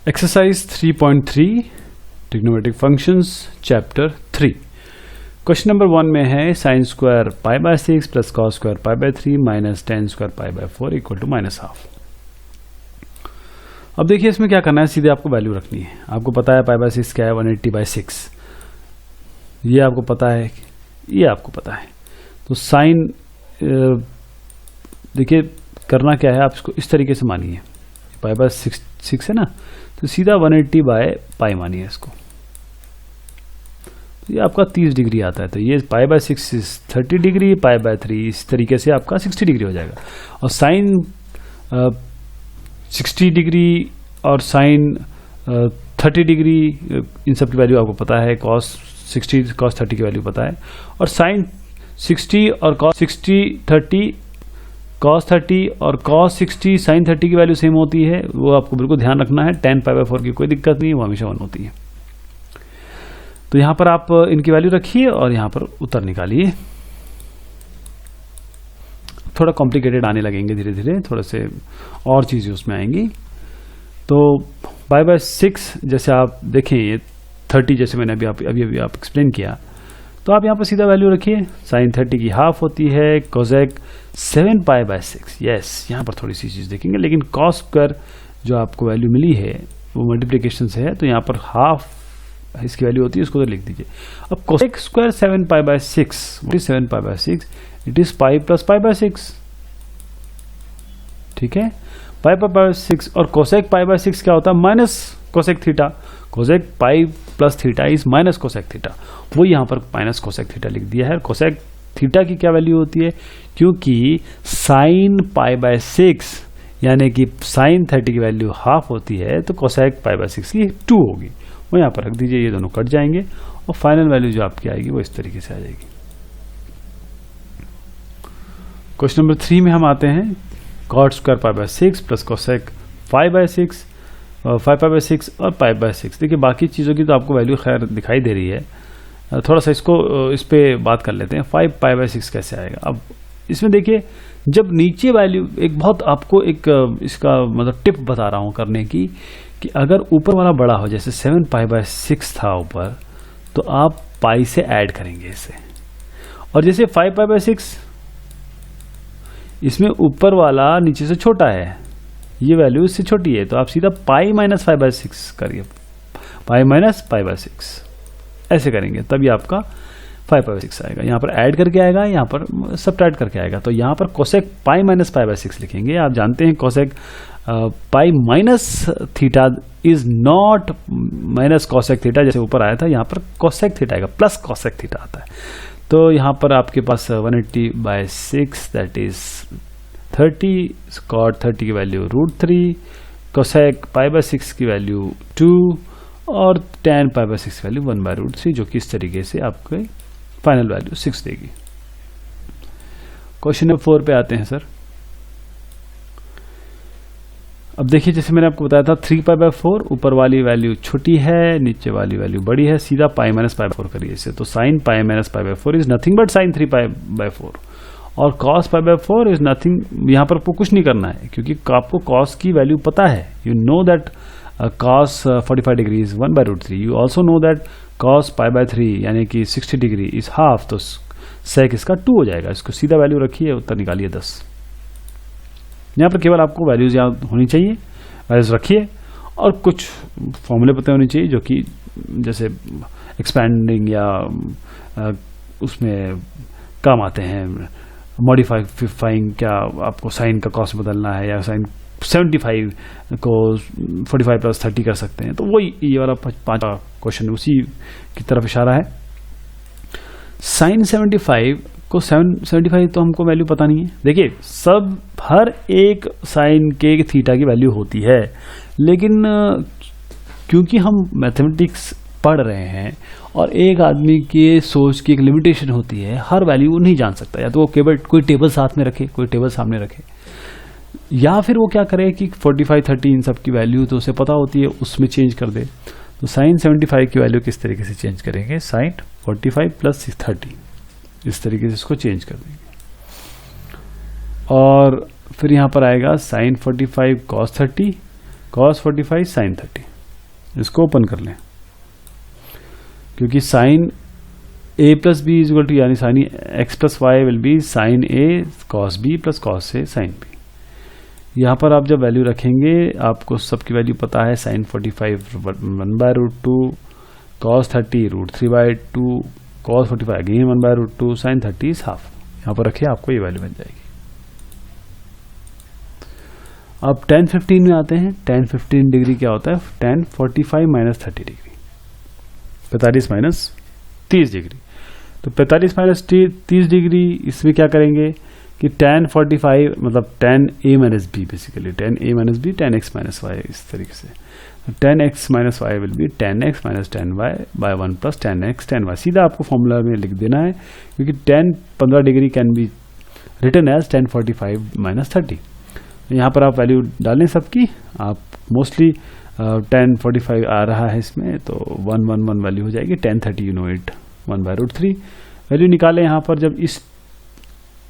Exercise 3.3 trigonometric functions chapter 3। Question number 1 में है sine square pi by 6 plus cos square pi by 3 minus ten square pi by 4 equal to -half. अब देखिए इसमें क्या करना है, सीधे आपको वैल्यू रखनी है। आपको पता है पाई बाय 6 क्या है, 180/6। ये आपको पता है, ये आपको पता है। तो साइन देखिए करना क्या है, आप इसको इस तरीके से मानिए, पाई बाय 6 है ना, तो सीधा 180/पाई मानिए इसको। तो ये आपका 30 डिग्री आता है। तो ये पाई बाय 6 30 डिग्री, पाई बाय 3 इस तरीके से आपका 60 डिग्री हो जाएगा। और साइन 60 डिग्री और साइन 30 डिग्री, इन सब की वैल्यू आपको पता है। कॉस 60 कॉस 30 की वैल्यू पता है। और साइन 60 और कॉस 60 30 कॉस 30 और कॉस 60 साइन 30 की वैल्यू सेम होती है, वो आपको बिल्कुल ध्यान रखना है। tan पाई बाय 4 की कोई दिक्कत नहीं है, वो हमेशा 1 होती है। तो यहां पर आप इनकी वैल्यू रखिए और यहां पर उत्तर निकालिए। थोड़ा कॉम्प्लिकेटेड आने लगेंगे धीरे धीरे, थोड़े से और चीजें उसमें आएंगी। तो पाई बाय 6 जैसे आप देखें, ये 30 जैसे मैंने अभी आप एक्सप्लेन किया, तो आप यहाँ पर सीधा वैल्यू रखिए। साइन 30 की हाफ होती है कोसेक 7 पाई बाय 6। यस, यहाँ पर थोड़ी सी चीज़ देखेंगे, लेकिन कॉस स्क्वायर जो आपको वैल्यू मिली है वो मल्टीप्लिकेशन से है, तो यहाँ पर हाफ इसकी वैल्यू होती है, उसको तो लिख दीजिए। अब cosec square 7 pi by 6, 7 pi by 6, it is pi plus pi by 6। ठीक है, पाई बाय 6 और कोसेक पाई बाय 6 क्या होता है, minus cosec theta. Cosec pi plus theta is minus cosec theta, वो यहाँ पर माइनस कोसेक थीटा लिख दिया है। कोसेक थीटा की क्या वैल्यू होती है, क्योंकि साइन पाई बाय 6 यानी कि साइन 30 की वैल्यू हाफ होती है, तो कोसेक पाई बाय 6 की 2 होगी, वो यहाँ पर रख दीजिए। ये दोनों कट जाएंगे और फाइनल वैल्यू जो आपकी आएगी वो इस तरीके से आ जाएगी। क्वेश्चन नंबर 3 में हम आते हैं। Cot square pi by 6 plus cosec 5 by 6, 5 pi by 6 और पाई बाय 6। देखिए बाकी चीज़ों की तो आपको वैल्यू खैर दिखाई दे रही है, थोड़ा सा इसको इस पे बात कर लेते हैं। 5 पाई बाय 6 कैसे आएगा। अब इसमें देखिए, जब नीचे वैल्यू एक बहुत आपको एक इसका मतलब टिप बता रहा हूँ करने की, कि अगर ऊपर वाला बड़ा हो, जैसे 7 पाई बाय 6 था ऊपर, तो आप पाई से ऐड करेंगे इसे। और जैसे 5 पाई बाय 6 इसमें ऊपर वाला नीचे से छोटा है, ये वैल्यू इससे छोटी है, तो आप सीधा पाई माइनस 5 बाय 6 करिए, पाई माइनस पाई बाय 6 ऐसे करेंगे, तभी आपका 5 पाई बाय 6 आएगा। यहाँ पर ऐड करके आएगा, यहाँ पर सबट्रैक्ट करके आएगा। तो यहाँ पर cosec pi minus pi by 6 लिखेंगे। आप जानते हैं cosec pi minus theta is not minus cosec theta, जैसे ऊपर आया था, यहाँ पर कोसेक थीटा आएगा, प्लस कोसेक थीटा आता है। तो यहाँ पर आपके पास 180/6 दैट इज 30, कॉट 30 की वैल्यू √3, कोसेक पाई बाय 6 की वैल्यू 2 और tan पाई बाय 6 की वैल्यू 1/√3, जो कि इस तरीके से आपके फाइनल वैल्यू 6 देगी। क्वेश्चन नंबर 4 पे आते हैं सर। अब देखिए, जैसे मैंने आपको बताया था 3 पाई बाय 4, ऊपर वाली वैल्यू छोटी है, नीचे वाली वैल्यू बड़ी है, सीधा पाई माइनस पाई बाय 4 करिए इसे। तो sine pi minus pi by 4 is nothing but sine 3 pi by 4, और cos pi by 4 is nothing. यहाँ पर आपको कुछ नहीं करना है, क्योंकि आपको cos की वैल्यू पता है। You know that cos 45 degree is 1/√3। You also know that cos pi by 3 यानी कि 60 डिग्री इज हाफ, तो सेक इसका 2 हो जाएगा। इसको सीधा वैल्यू रखिए, उत्तर निकालिए 10। यहाँ पर केवल आपको वैल्यूज याद होनी चाहिए, वैल्यूज रखिए, और कुछ फॉर्मूले पता होने चाहिए जो कि जैसे एक्सपैंडिंग या उसमें काम आते हैं। मॉडिफाइंग, क्या आपको साइन का कॉस बदलना है, या साइन 75 को 45 प्लस 30 कर सकते हैं। तो वही ये वाला 5 क्वेश्चन उसी की तरफ इशारा है। साइन 75 को 75 तो हमको वैल्यू पता नहीं है। देखिए, सब हर एक साइन के थीटा की वैल्यू होती है, लेकिन क्योंकि हम मैथमेटिक्स पढ़ रहे हैं और एक आदमी के सोच की एक लिमिटेशन होती है, हर वैल्यू वो नहीं जान सकता। या तो वो केवल कोई टेबल साथ में रखे, कोई टेबल सामने रखे, या फिर वो क्या करे कि 45 30 इन सब की वैल्यू तो उसे पता होती है, उसमें चेंज कर दे। तो साइन 75 की वैल्यू किस तरीके से चेंज करेंगे, साइन 45 प्लस 30 इस तरीके से इसको चेंज कर देंगे। और फिर यहाँ पर आएगा साइन 45 cos 30, cos 45 sin 30। इसको ओपन कर लें, क्योंकि sine A plus b is equal to, यानी sine x plus y will be sine a cos b plus cos a sine b. यहाँ पर आप जब वैल्यू रखेंगे, आपको सबकी वैल्यू पता है, sine 45 1/√2, cos 30 √3/2, cos 45 again 1/√2, sine 30 is half. यहाँ पर रखिए, आपको ये वैल्यू मिल जाएगी। अब tan 15 में आते हैं। tan 15 डिग्री क्या होता है? tan 45 minus 30 degree, 45 minus 30 degree. तो 45 माइनस 30 डिग्री, इसमें क्या करेंगे कि tan 45 मतलब tan a minus B, basically tan a minus B, tan x minus Y, इस तरीके से। tan x minus Y will be tan x minus tan y by 1 plus tan x tan y। सीधा आपको formula में लिख देना है, क्योंकि tan 15 degree can be written as tan 45 minus 30। यहाँ पर आप वैल्यू डालें सबकी, आप मोस्टली tan 45 आ रहा है इसमें, तो 111 वैल्यू हो जाएगी। tan 30 you know it 1/√3 value निकालें। यहाँ पर जब इस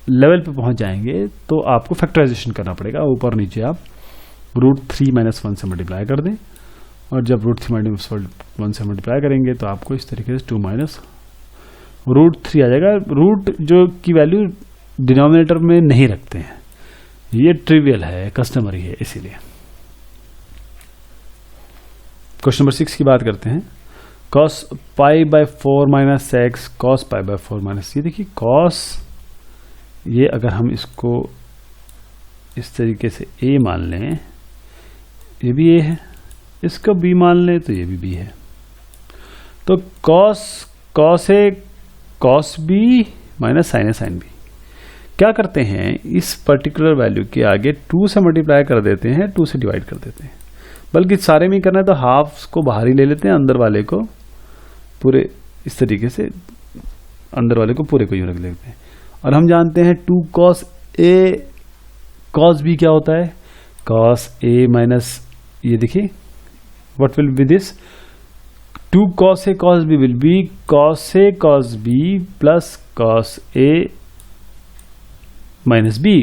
लेवल पे पहुंच जाएंगे तो आपको फैक्टराइजेशन करना पड़ेगा। ऊपर नीचे आप √3 माइनस 1 से मल्टीप्लाई कर दें, और जब √3 माइनस 1 से मल्टीप्लाई करेंगे तो आपको इस तरीके से 2 माइनस √3 आ जाएगा। रूट जो की वैल्यू डिनोमिनेटर में नहीं रखते हैं, ये ट्रिवियल है, कस्टमरी है, इसीलिए। क्वेश्चन नंबर 6 की बात करते हैं। cos π/4 minus x cos π/4 minus, ये देखिए cos, ये अगर हम इसको इस तरीके से a मान लें, ये भी a है, इसको b मान लें तो ये भी b है। तो cos a cos b minus sin a sin b। क्या करते हैं, इस पर्टिकुलर वैल्यू के आगे 2 से मल्टीप्लाई कर देते हैं, 2 से डिवाइड कर देते हैं। बल्कि सारे में करना है तो हाफ को बाहर ही ले लेते हैं, अंदर वाले को पूरे इस तरीके से, अंदर वाले को पूरे को यूं रख लेते हैं। और हम जानते हैं 2 cos a cos b क्या होता है? cos a माइनस, ये देखिए what will be this, 2 cos a cos b will be cos a cos b plus cos a minus बी,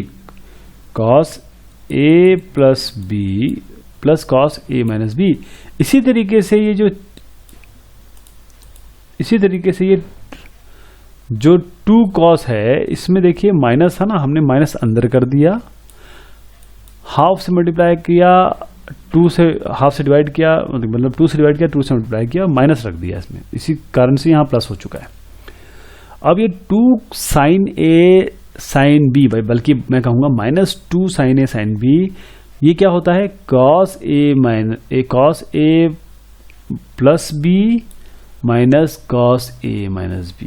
cos a plus b plus cos a minus b। इसी तरीके से ये जो 2 cos है, इसमें देखिए माइनस था ना, हमने माइनस अंदर कर दिया, हाफ से मल्टीप्लाई किया, 2 से हाफ से डिवाइड किया, मतलब 2 से डिवाइड किया, 2 से मल्टीप्लाई किया, माइनस रख दिया इसमें, इसी कारण से यहाँ प्लस हो चुका है। अब ये 2 sin a sin b, बल्कि मैं कहूंगा -2 sin a sin b, ये क्या होता है? cos a plus b minus cos a minus b।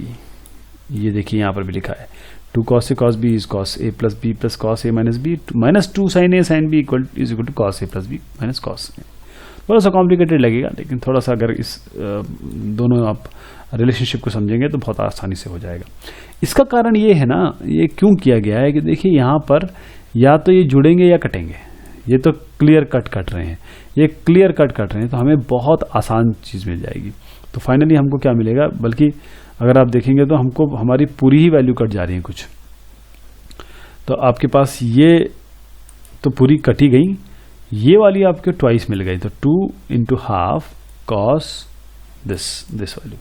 ये देखिए यहाँ पर भी लिखा है 2 cos a cos b is cos a plus b plus cos a minus b, -2 sin a sin b is equal to cos a plus b minus cos a। थोड़ा सा complicated लगेगा, लेकिन थोड़ा सा अगर इस दोनों आप रिलेशनशिप को समझेंगे तो बहुत आसानी से हो जाएगा। इसका कारण ये है ना, ये क्यों किया गया है कि देखिए यहाँ पर या तो ये जुड़ेंगे या कटेंगे, ये तो क्लियर कट रहे हैं, ये क्लियर कट रहे हैं, तो हमें बहुत आसान चीज़ मिल जाएगी। तो फाइनली हमको क्या मिलेगा, बल्कि अगर आप देखेंगे तो हमको हमारी पूरी ही वैल्यू कट जा रही है कुछ, तो आपके पास ये तो पूरी कटी गई, ये वाली आपके ट्वाइस मिल गई, तो 2 × हाफ cos दिस वैल्यू।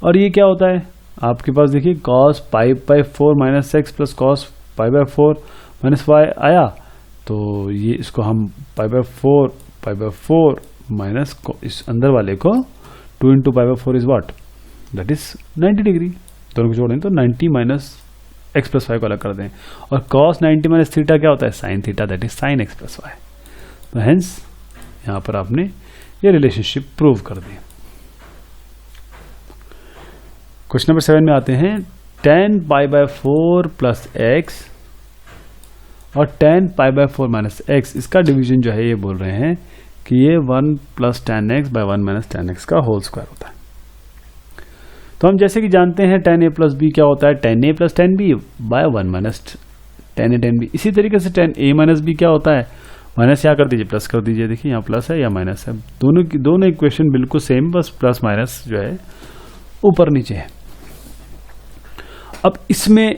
और ये क्या होता है आपके पास, देखिए cos π/4 minus x plus cos π/4 minus y आया, तो ये इसको हम π/4 माइनस इस अंदर वाले को 2 × π/4 is what, that is 90 degree. दोनों को जोड़ें तो 90 माइनस एक्स प्लस वाई को अलग कर दें, और cos 90 माइनस थीटा क्या होता है? sin theta, that is sin x plus Y. तो हेंस यहाँ पर आपने ये रिलेशनशिप प्रूव कर दी। क्वेश्चन नंबर 7 में आते हैं। tan π/4 प्लस एक्स और tan π/4 माइनस एक्स, इसका डिवीजन जो है ये बोल रहे हैं कि ये 1 plus tan x by 1 minus tan x का होल स्क्वायर होता है। तो हम जैसे कि जानते हैं tan a प्लस b क्या होता है? tan a plus tan b by 1 minus tan a tan b। इसी तरीके से tan a माइनस b क्या होता है? माइनस यहाँ कर दीजिए, प्लस कर दीजिए, देखिए यहाँ प्लस है या माइनस है, दोनों इक्वेशन बिल्कुल सेम, बस प्लस माइनस जो है ऊपर नीचे है। अब इसमें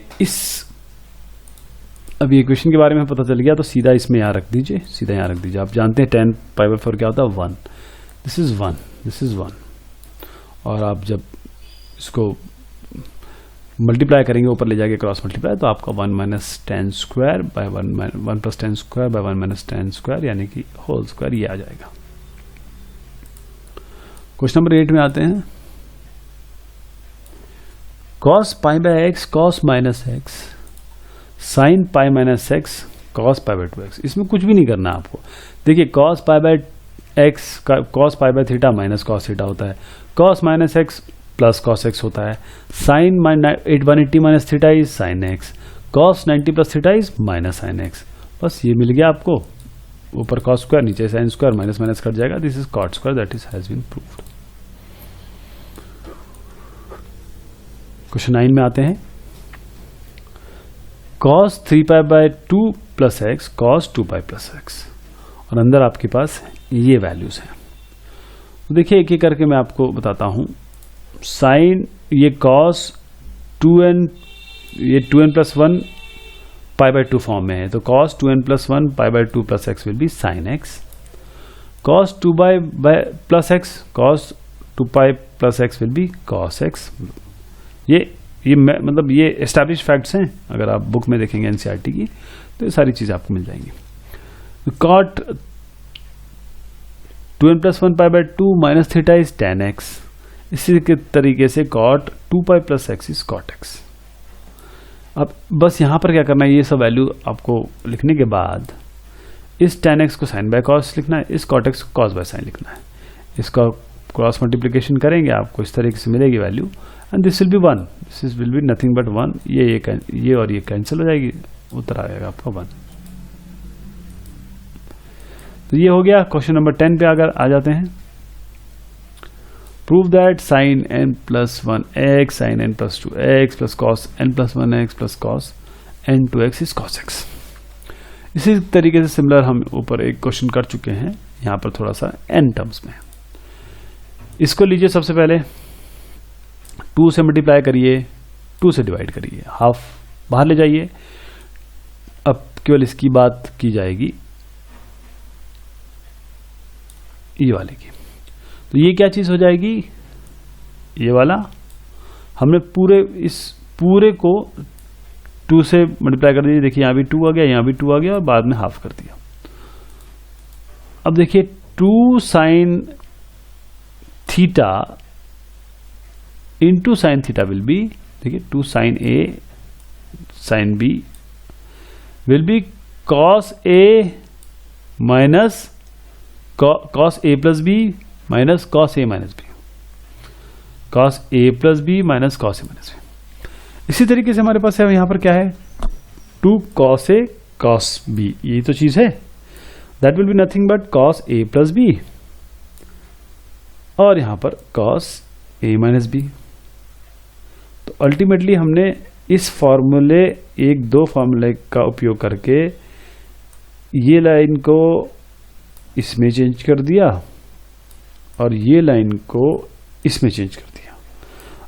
अब ये इक्वेशन के बारे में पता चल गया, तो सीधा इसमें यहाँ रख दीजिए, सीधा यहाँ रख दीजिए। आप जानते हैं tan π/4 क्या होता है? 1। दिस इज 1, दिस इज 1, और आप जब इसको मल्टीप्लाई करेंगे, ऊपर ले जाके क्रॉस मल्टीप्लाई, तो आपका 1 minus ten square by 1 plus ten square by 1 minus ten square यानी कि होल स्क्वायर, ये आ जाएगा। क्वेश्चन नंबर 8 में आते हैं। Cos pi by X cos minus X sine pi minus X cos pi by 2x। इसमें कुछ भी नहीं करना आपको। देखिए कॉस पाई बाय एक्स का cos pi by theta minus cos theta होता है, cos minus x plus cos X होता है, sine 180 minus theta is sine X, cos 90 plus theta is minus sine X. बस ये मिल गया आपको, ऊपर कॉस स्क्वायर नीचे sine square, minus minus cut जाएगा, this is cot square, that is has been proved. Question 9 में आते हैं। Cos 3 pi by 2 plus x cos 2 pi plus x, और अंदर आपके पास ये वैल्यूज हैं। तो देखिए एक एक करके मैं आपको बताता हूं। साइन ये कॉस 2n, ये 2n plus 1 pi by 2 form में है, तो cos 2n plus 1 pi by 2 plus X will be sine X, cos 2 by plus x cos 2 pi plus X will be cos X. ये मतलब ये establish facts हैं, अगर आप बुक में देखेंगे एनसीईआरटी की तो ये सारी चीज़ें आपको मिल जाएंगी। Cot 2n plus 1 pi by 2 minus theta is tan x, इसी के तरीके से cot 2 pi plus X is cot X. अब बस यहाँ पर क्या करना है, ये सब वैल्यू आपको लिखने के बाद इस tan x को साइन बाय कॉस लिखना है, इस कॉट एक्स को कॉस बाय साइन लिखना है, इसका क्रॉस मल्टीप्लिकेशन करेंगे आपको इस तरीके से मिलेगी value, and this will be 1, this will be nothing but 1, ये और ये कैंसिल हो जाएगी, उत्तर आ जाएगा आपका 1। तो ये हो गया। क्वेश्चन नंबर 10 पे अगर आ जाते हैं। Prove that sine n plus 1x sine n plus 2x plus cos n plus 1x plus cos n 2x is cos x। इसी तरीके से सिमिलर हम ऊपर एक क्वेश्चन कर चुके हैं, यहाँ पर थोड़ा सा n टर्म्स में। इसको लीजिए, सबसे पहले 2 से मल्टीप्लाई करिए, 2 से डिवाइड करिए, हाफ बाहर ले जाइए। अब केवल इसकी बात की जाएगी, ये वाले की। तो ये क्या चीज हो जाएगी, ये वाला हमने इस पूरे को 2 से मल्टीप्लाई कर दीजिए। देखिए यहाँ भी 2 आ गया, यहाँ भी 2 आ गया, और बाद में हाफ कर दिया। अब देखिए 2 sine theta into sine theta will be, देखिए 2 sine A sine B will be cos A minus cos A plus B minus cos A minus B, cos A plus B minus cos A minus B. इसी तरीके से हमारे पास है यहाँ पर क्या है, 2 कॉस ए कॉस बी, ये तो चीज है, that will be nothing but cos A plus B, और यहां पर कॉस ए माइनस बी। तो अल्टीमेटली हमने इस फॉर्मूले 1-2 फॉर्मूले का उपयोग करके ये लाइन को इसमें चेंज कर दिया और ये लाइन को इसमें चेंज कर दिया।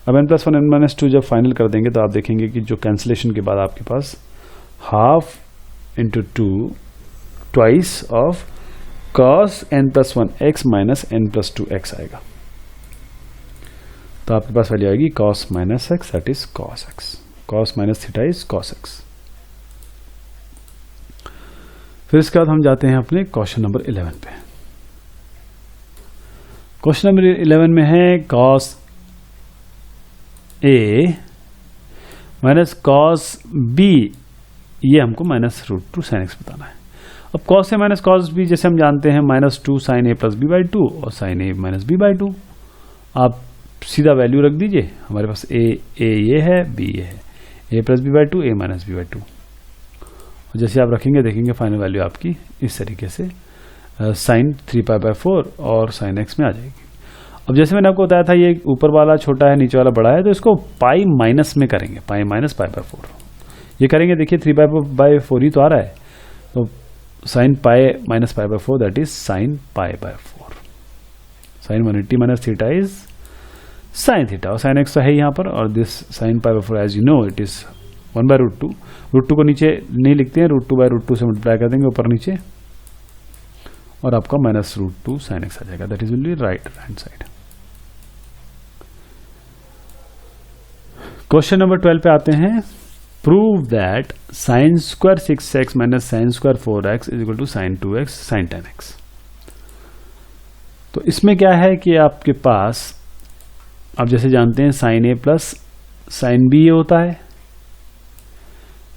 अब n प्लस 1 n माइनस 2 जब फाइनल कर देंगे तो आप देखेंगे कि जो कैंसिलेशन के बाद आपके पास half into 2 twice of cos n plus 1x minus n plus 2x आएगा। तो आपके पास वैल्यू आएगी cos minus x, that is cos x, cos minus theta is cos x. फिर इसके बाद हम जाते हैं अपने क्वेश्चन नंबर 11 पे। क्वेश्चन नंबर 11 में है cos A minus cos B, ये हमको माइनस √2 साइन एक्स बताना है। अब cos A minus cos B जैसे हम जानते हैं -2 sine A plus B by 2 और sine A minus B by 2। आप सीधा वैल्यू रख दीजिए, हमारे पास ए ये है, बी ये है, a plus B by 2 a minus B by 2। और जैसे आप रखेंगे देखेंगे फाइनल वैल्यू आपकी इस तरीके से साइन 3π/4 और साइन एक्स में आ जाएगी। अब जैसे मैंने आपको बताया था ये ऊपर वाला छोटा है नीचे वाला बड़ा है, तो इसको पाई माइनस में करेंगे, पाई माइनस π/4 ये करेंगे। देखिए 3π/4 ही तो आ रहा है, तो sine pi minus π/4 that is sine π/4। Sine 180 minus theta is sine theta, और साइन एक्स तो है यहाँ पर, और this sine π/4 as you know it is 1/√2। √2 को नीचे नहीं लिखते हैं, √2/√2 से मल्टीप्लाई कर देंगे ऊपर नीचे, और आपका -√2 sin x आ जाएगा, that is will be right hand side. Question number 12 पे आते हैं। Prove that sin square 6x - sin square 4x is equal to sin 2x sin 10x। तो इसमें क्या है कि आपके पास, आप जैसे जानते हैं sin a plus sin b होता है,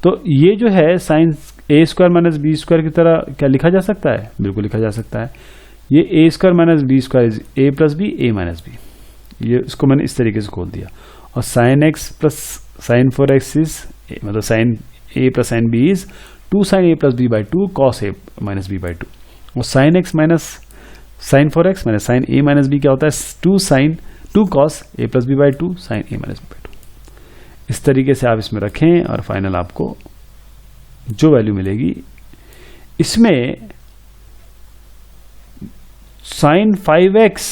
तो ये जो है sin a square minus B square की तरह क्या लिखा जा सकता है? बिल्कुल लिखा जा सकता है। ये a square minus B square is a plus B a minus B, ये इसको मैंने इस तरीके से खोल दिया। और sin x plus sin 4x is मतलब sin a plus sin b is 2 sin a plus b by 2 cos a minus b by 2। और sin x minus sin 4x minus sin a minus b क्या होता है? 2 cos a plus b by 2 sin a minus b by 2। इस तरीके से आप इसमें रखें और फाइनल आपको जो वैल्यू मिलेगी, इसमें sin 5x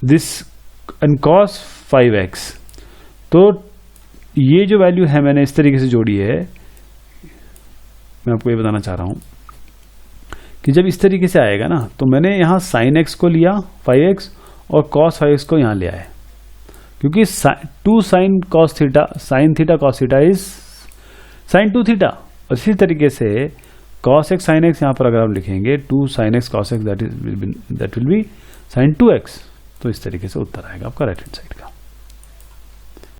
this and cos 5x, तो ये जो वैल्यू है मैंने इस तरीके से जोड़ी है। मैं आपको ये बताना चाह रहा हूं कि जब इस तरीके से आएगा ना, तो मैंने यहां sin x को लिया 5x और cos 5x को यहां लिया है, क्योंकि 2 sin cos theta sin theta cos theta is sin 2 theta. और इसी तरीके से cos x sin x यहाँ पर अगर आप लिखेंगे 2 sin x cos x that will B sin 2x, तो इस तरीके से उत्तर आएगा आपका राइट हैंड साइड।